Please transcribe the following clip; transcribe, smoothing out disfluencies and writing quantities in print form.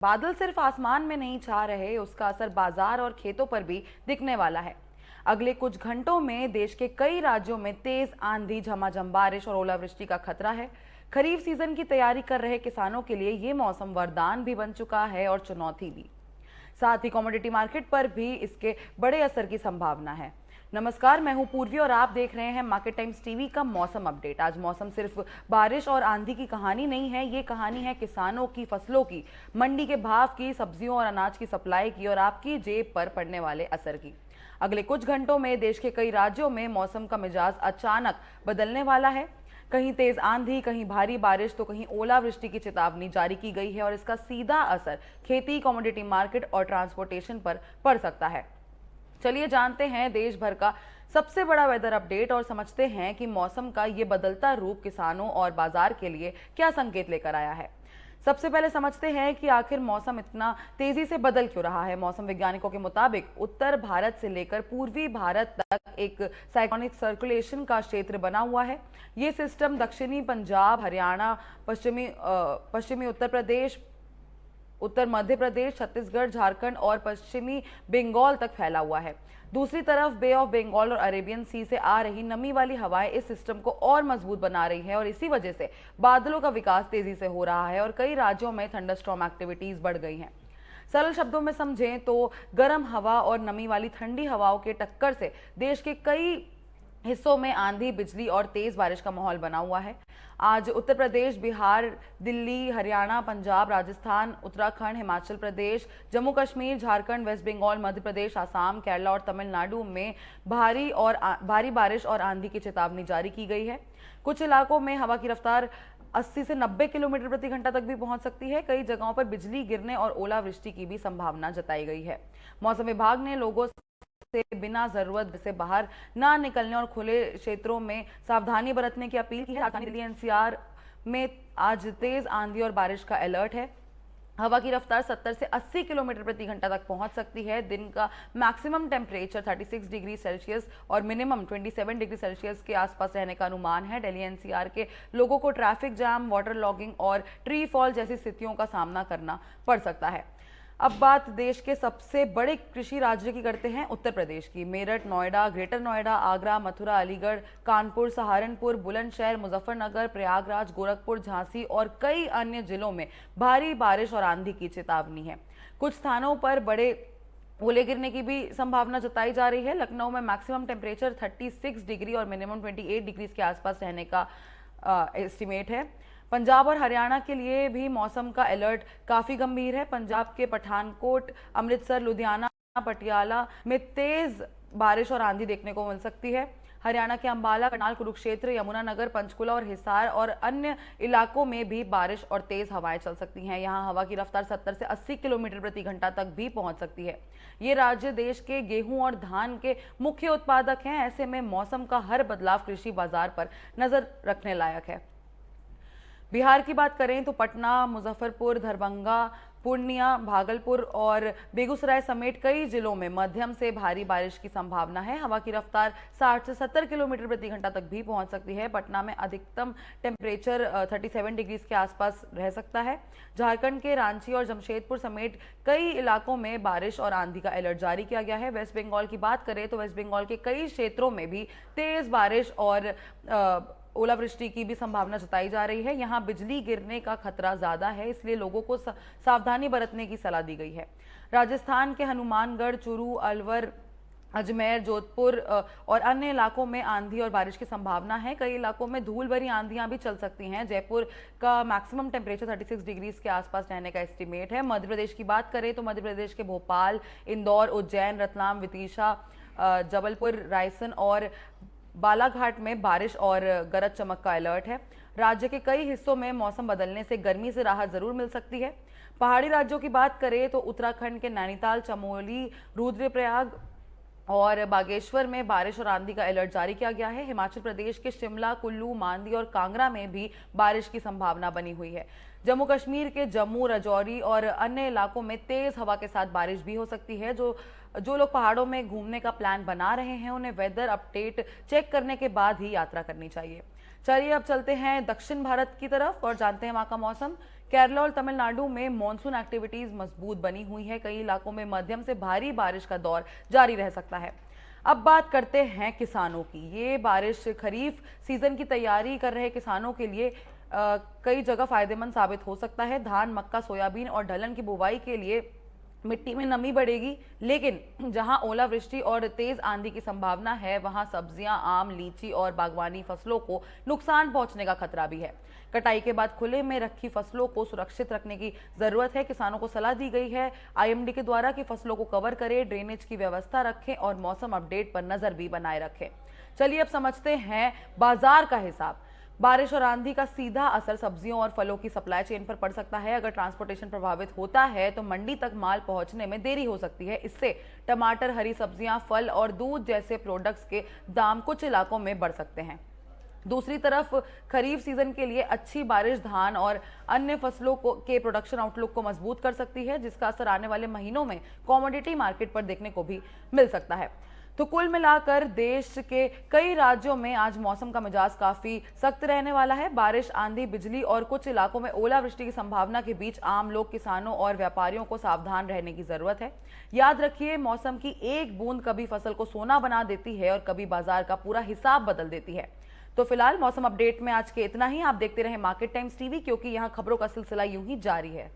बादल सिर्फ आसमान में नहीं छा रहे, उसका असर बाजार और खेतों पर भी दिखने वाला है। अगले कुछ घंटों में देश के कई राज्यों में तेज आंधी, झमाझम बारिश और ओलावृष्टि का खतरा है। खरीफ सीजन की तैयारी कर रहे किसानों के लिए ये मौसम वरदान भी बन चुका है और चुनौती भी। साथ ही कमोडिटी मार्केट पर भी इसके बड़े असर की संभावना है। नमस्कार, मैं हूं पूर्वी और आप देख रहे हैं मार्केट टाइम्स टीवी का मौसम अपडेट। आज मौसम सिर्फ बारिश और आंधी की कहानी नहीं है, ये कहानी है किसानों की, फसलों की, मंडी के भाव की, सब्जियों और अनाज की सप्लाई की और आपकी जेब पर पड़ने वाले असर की। अगले कुछ घंटों में देश के कई राज्यों में मौसम का मिजाज अचानक बदलने वाला है। कहीं तेज आंधी, कहीं भारी बारिश तो कहीं ओलावृष्टि की चेतावनी जारी की गई है और इसका सीधा असर खेती, कमोडिटी मार्केट और ट्रांसपोर्टेशन पर पड़ सकता है। चलिए जानते हैं देश भर का सबसे बड़ा वेदर अपडेट और समझते हैं कि मौसम का ये बदलता रूप किसानों और बाजार के लिए क्या संकेत लेकर आया है। सबसे पहले समझते हैं कि आखिर मौसम इतना तेजी से बदल क्यों रहा है। मौसम वैज्ञानिकों के मुताबिक उत्तर भारत से लेकर पूर्वी भारत तक एक साइक्लोनिक सर्कुलेशन का क्षेत्र बना हुआ है। ये सिस्टम दक्षिणी पंजाब, हरियाणा, पश्चिमी उत्तर प्रदेश, उत्तर मध्य प्रदेश, छत्तीसगढ़, झारखंड और पश्चिमी बंगाल तक फैला हुआ है। दूसरी तरफ बे ऑफ बंगाल और अरेबियन सी से आ रही नमी वाली हवाएं इस सिस्टम को और मजबूत बना रही है और इसी वजह से बादलों का विकास तेजी से हो रहा है और कई राज्यों में थंडरस्टॉर्म एक्टिविटीज बढ़ गई हैं। सरल शब्दों में समझें तो गर्म हवा और नमी वाली ठंडी हवाओं के टक्कर से देश के कई हिस्सों में आंधी, बिजली और तेज बारिश का माहौल बना हुआ है। आज उत्तर प्रदेश, बिहार, दिल्ली, हरियाणा, पंजाब, राजस्थान, उत्तराखंड, हिमाचल प्रदेश, जम्मू कश्मीर, झारखंड, वेस्ट बंगाल, मध्य प्रदेश, आसाम, केरला और तमिलनाडु में भारी बारिश और आंधी की चेतावनी जारी की गई है। कुछ इलाकों में हवा की रफ्तार 80 से 90 किलोमीटर प्रति घंटा तक भी पहुंच सकती है। कई जगहों पर बिजली गिरने और ओलावृष्टि की भी संभावना जताई गई है। मौसम विभाग ने लोगों से बिना जरूरत से बाहर ना निकलने और खुले क्षेत्रों में सावधानी बरतने की अपील की है। राजधानी दिल्ली एनसीआर में आज तेज आंधी और बारिश का अलर्ट है। हवा की रफ्तार 70 से 80 किलोमीटर प्रति घंटा तक पहुंच सकती है। दिन का मैक्सिमम टेम्परेचर 36 डिग्री सेल्सियस और मिनिमम 27 डिग्री सेल्सियस के आसपास रहने का अनुमान है। दिल्ली एनसीआर के लोगों को ट्रैफिक जाम, वाटर लॉगिंग और ट्री फॉल जैसी स्थितियों का सामना करना पड़ सकता है। अब बात देश के सबसे बड़े कृषि राज्य की करते हैं, उत्तर प्रदेश की। मेरठ, नोएडा, ग्रेटर नोएडा, आगरा, मथुरा, अलीगढ़, कानपुर, सहारनपुर, बुलंदशहर, मुजफ्फरनगर, प्रयागराज, गोरखपुर, झांसी और कई अन्य जिलों में भारी बारिश और आंधी की चेतावनी है। कुछ स्थानों पर बड़े ओले गिरने की भी संभावना जताई जा रही है। लखनऊ में मैक्सिमम टेम्परेचर 36 डिग्री और मिनिमम 28 डिग्री के आसपास रहने का एस्टिमेट है। पंजाब और हरियाणा के लिए भी मौसम का अलर्ट काफी गंभीर है। पंजाब के पठानकोट, अमृतसर, लुधियाना, पटियाला में तेज बारिश और आंधी देखने को मिल सकती है। हरियाणा के अंबाला, करनाल, कुरुक्षेत्र, यमुनानगर, पंचकुला और हिसार और अन्य इलाकों में भी बारिश और तेज हवाएं चल सकती हैं। यहां हवा की रफ्तार 70 से 80 किलोमीटर प्रति घंटा तक भी पहुंच सकती है। ये राज्य देश के गेहूं और धान के मुख्य उत्पादक हैं। ऐसे में मौसम का हर बदलाव कृषि बाजार पर नजर रखने लायक है। बिहार की बात करें तो पटना, मुजफ्फरपुर, दरभंगा, पूर्णिया, भागलपुर और बेगूसराय समेत कई जिलों में मध्यम से भारी बारिश की संभावना है। हवा की रफ्तार 60 से 70 किलोमीटर प्रति घंटा तक भी पहुंच सकती है। पटना में अधिकतम टेम्परेचर 37 डिग्री के आसपास रह सकता है। झारखंड के रांची और जमशेदपुर समेत कई इलाकों में बारिश और आंधी का अलर्ट जारी किया गया है। वेस्ट बंगाल की बात करें तो वेस्ट बंगाल के कई क्षेत्रों में भी तेज बारिश और ओलावृष्टि की भी संभावना जताई जा रही है। यहां बिजली गिरने का खतरा ज्यादा है, इसलिए लोगों को सावधानी बरतने की सलाह दी गई है। राजस्थान के हनुमानगढ़, चूरू, अलवर, अजमेर, जोधपुर और अन्य इलाकों में आंधी और बारिश की संभावना है। कई इलाकों में धूल भरी आंधियां भी चल सकती हैं। जयपुर का मैक्सिमम टेम्परेचर 36 डिग्री के आसपास रहने का एस्टिमेट है। मध्य प्रदेश की बात करें तो मध्य प्रदेश के भोपाल, इंदौर, उज्जैन, रतलाम, विदिशा, जबलपुर, रायसेन और बालाघाट में बारिश और गरज चमक का अलर्ट है। राज्य के कई हिस्सों में मौसम बदलने से गर्मी से राहत जरूर मिल सकती है। पहाड़ी राज्यों की बात करें तो उत्तराखंड के नैनीताल, चमोली, रुद्रप्रयाग और बागेश्वर में बारिश और आंधी का अलर्ट जारी किया गया है। हिमाचल प्रदेश के शिमला, कुल्लू, मांदी और कांगड़ा में भी बारिश की संभावना बनी हुई है। जम्मू कश्मीर के जम्मू, राजौरी और अन्य इलाकों में तेज हवा के साथ बारिश भी हो सकती है। जो लोग पहाड़ों में घूमने का प्लान बना रहे हैं उन्हें वेदर अपडेट चेक करने के बाद ही यात्रा करनी चाहिए। चलिए अब चलते हैं दक्षिण भारत की तरफ और जानते हैं वहां का मौसम केरला और तमिलनाडु में मॉनसून एक्टिविटीज मजबूत बनी हुई है। कई इलाकों में मध्यम से भारी बारिश का दौर जारी रह सकता है। अब बात करते हैं किसानों की। ये बारिश खरीफ सीजन की तैयारी कर रहे किसानों के लिए कई जगह फायदेमंद साबित हो सकता है। धान, मक्का, सोयाबीन और दलहन की बुवाई के लिए मिट्टी में नमी बढ़ेगी, लेकिन जहां ओलावृष्टि और तेज आंधी की संभावना है, वहां सब्जियां, आम, लीची और बागवानी फसलों को नुकसान पहुंचने का खतरा भी है। कटाई के बाद खुले में रखी फसलों को सुरक्षित रखने की जरूरत है। किसानों को सलाह दी गई है आईएमडी के द्वारा कि फसलों को कवर करें, ड्रेनेज की व्यवस्था रखें और मौसम अपडेट पर नजर भी बनाए रखें। चलिए अब समझते हैं बाजार का हिसाब। बारिश और आंधी का सीधा असर सब्जियों और फलों की सप्लाई चेन पर पड़ सकता है। अगर ट्रांसपोर्टेशन प्रभावित होता है तो मंडी तक माल पहुंचने में देरी हो सकती है। इससे टमाटर, हरी सब्जियां, फल और दूध जैसे प्रोडक्ट्स के दाम कुछ इलाकों में बढ़ सकते हैं। दूसरी तरफ खरीफ सीजन के लिए अच्छी बारिश धान और अन्य फसलों के प्रोडक्शन आउटलुक को मजबूत कर सकती है, जिसका असर आने वाले महीनों में कमोडिटी मार्केट पर देखने को भी मिल सकता है। तो कुल मिलाकर देश के कई राज्यों में आज मौसम का मिजाज काफी सख्त रहने वाला है। बारिश, आंधी, बिजली और कुछ इलाकों में ओलावृष्टि की संभावना के बीच आम लोग, किसानों और व्यापारियों को सावधान रहने की जरूरत है। याद रखिए, मौसम की एक बूंद कभी फसल को सोना बना देती है और कभी बाजार का पूरा हिसाब बदल देती है। तो फिलहाल मौसम अपडेट में आज के इतना ही। आप देखते रहे मार्केट टाइम्स टीवी, क्योंकि यहाँ खबरों का सिलसिला यूं ही जारी है।